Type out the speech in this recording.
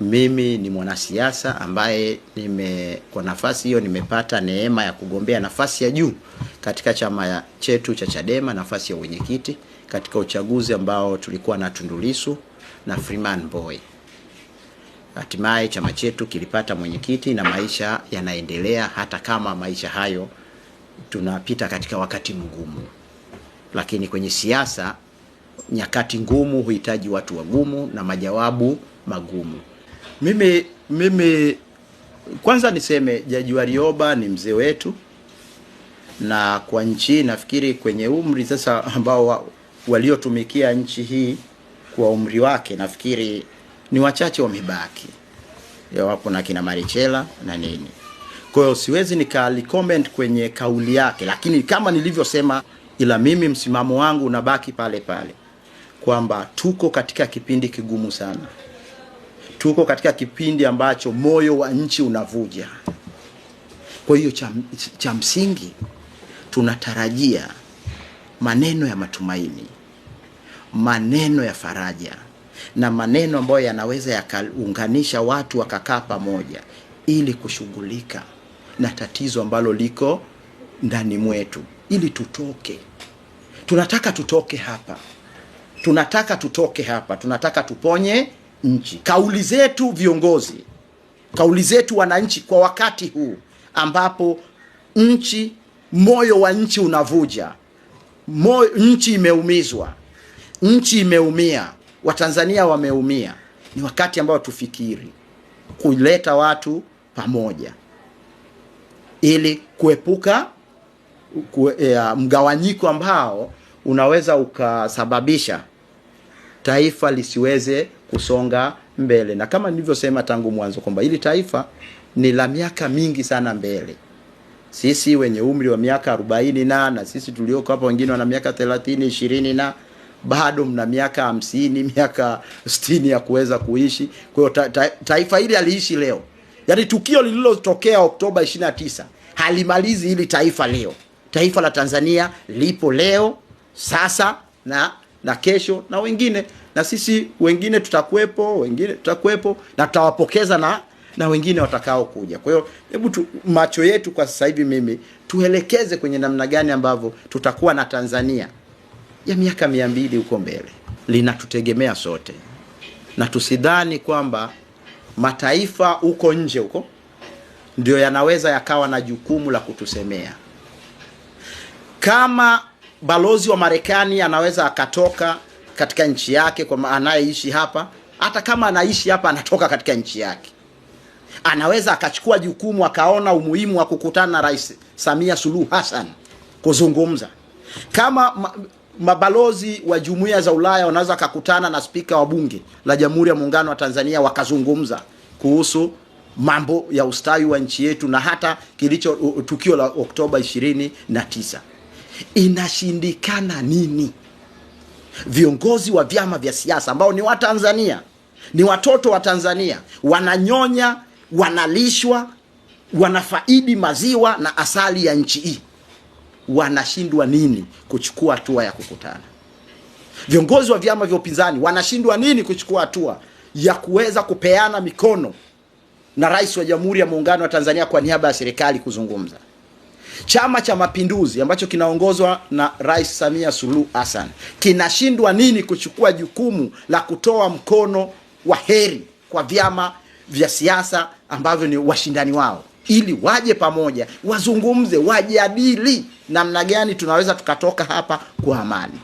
Mimi ni mwanasiasa ambaye kwa nafasi hiyo nimepata neema ya kugombea nafasi ya juu katika chama chetu cha Chadema, nafasi ya wenyekiti katika uchaguzi ambao tulikuwa na Tundu Lissu na Freeman Mbowe. Hatimaye chama chetu kilipata mwenyekiti na maisha yanaendelea, hata kama maisha hayo tunapita katika wakati mgumu. Lakini kwenye siasa nyakati ngumu huhitaji watu wagumu na majawabu magumu. Mimi kwanza niseme Jaji Warioba ni mzee wetu, na kwa nchi nafikiri kwenye umri sasa ambao waliotumikia nchi hii kwa umri wake nafikiri ni wachache wamebaki. Wapo na kina Marichela na nini. Kwa hiyo siwezi nikali-comment kwenye kauli yake, lakini kama nilivyosema, ila mimi msimamo wangu unabaki pale pale kwamba tuko katika kipindi kigumu sana. Tuko katika kipindi ambacho moyo wa nchi unavuja. Kwa hiyo cha msingi tunatarajia maneno ya matumaini, maneno ya faraja, na maneno ambayo yanaweza yakaunganisha watu wakakaa pamoja ili kushughulika na tatizo ambalo liko ndani mwetu, ili tutoke. Tunataka tutoke hapa. Tunataka tuponye nchi. Kauli zetu viongozi, kauli zetu wananchi kwa wakati huu ambapo moyo wa nchi unavuja, nchi imeumizwa, nchi imeumia, Watanzania wameumia, ni wakati ambao tufikiri kuleta watu pamoja ili kuepuka mgawanyiko ambao unaweza ukasababisha taifa lisiweze kusonga mbele. Na kama nilivyosema tangu mwanzo kwamba hili taifa ni la miaka mingi sana mbele. Sisi wenye umri wa miaka 40 na sisi tulioko hapa wengine wana miaka 30, 20 na bado mna miaka 50, miaka 60 ya kuweza kuishi. Kwa hiyo taifa hili aliishi leo. Yaani tukio lililotokea Oktoba 29 halimalizi hili taifa leo. Taifa la Tanzania lipo leo, sasa na kesho, na wengine, na sisi wengine tutakuepo na tutawapokeza na wengine watakao kuja. Kwa hiyo hebu macho yetu kwa sasa hivi mimi tuelekeze kwenye namna gani ambavyo tutakuwa na Tanzania ya miaka 200 huko mbele. Linatutegemea sote. Na tusidhani kwamba mataifa huko nje huko ndio yanaweza yakawa na jukumu la kutusemea. Kama balozi wa Marekani anaweza akatoka katika nchi yake kwa anayeishi hapa, hata kama anaishi hapa anatoka katika nchi yake, anaweza akachukua jukumu, akaona umuhimu wa kukutana na Rais Samia Suluhu Hassan kuzungumza. Kama mabalozi wa jumuiya za Ulaya wanaweza kukutana na spika wa bunge la Jamhuri ya Muungano wa Tanzania wakazungumza kuhusu mambo ya ustawi wa nchi yetu na hata tukio la Oktoba 29. Inashindikana nini? Viongozi wa vyama vya siasa ambao ni wa Tanzania, ni watoto wa Tanzania, wananyonya, wanalishwa, wanafaidi maziwa na asali ya nchi hii, wanashindwa nini kuchukua hatua ya kukutana? Viongozi wa vyama vya upinzani wanashindwa nini kuchukua hatua ya kuweza kupeana mikono na Rais wa Jamhuri ya Muungano wa Tanzania kwa niaba ya serikali kuzungumza? Chama cha Mapinduzi ambacho kinaongozwa na Rais Samia Suluhu Hassan kinashindwa nini kuchukua jukumu la kutoa mkono wa heri kwa vyama vya siasa ambavyo ni washindani wao, ili waje pamoja, wazungumze, wajadili namna gani tunaweza tukatoka hapa kwa amani?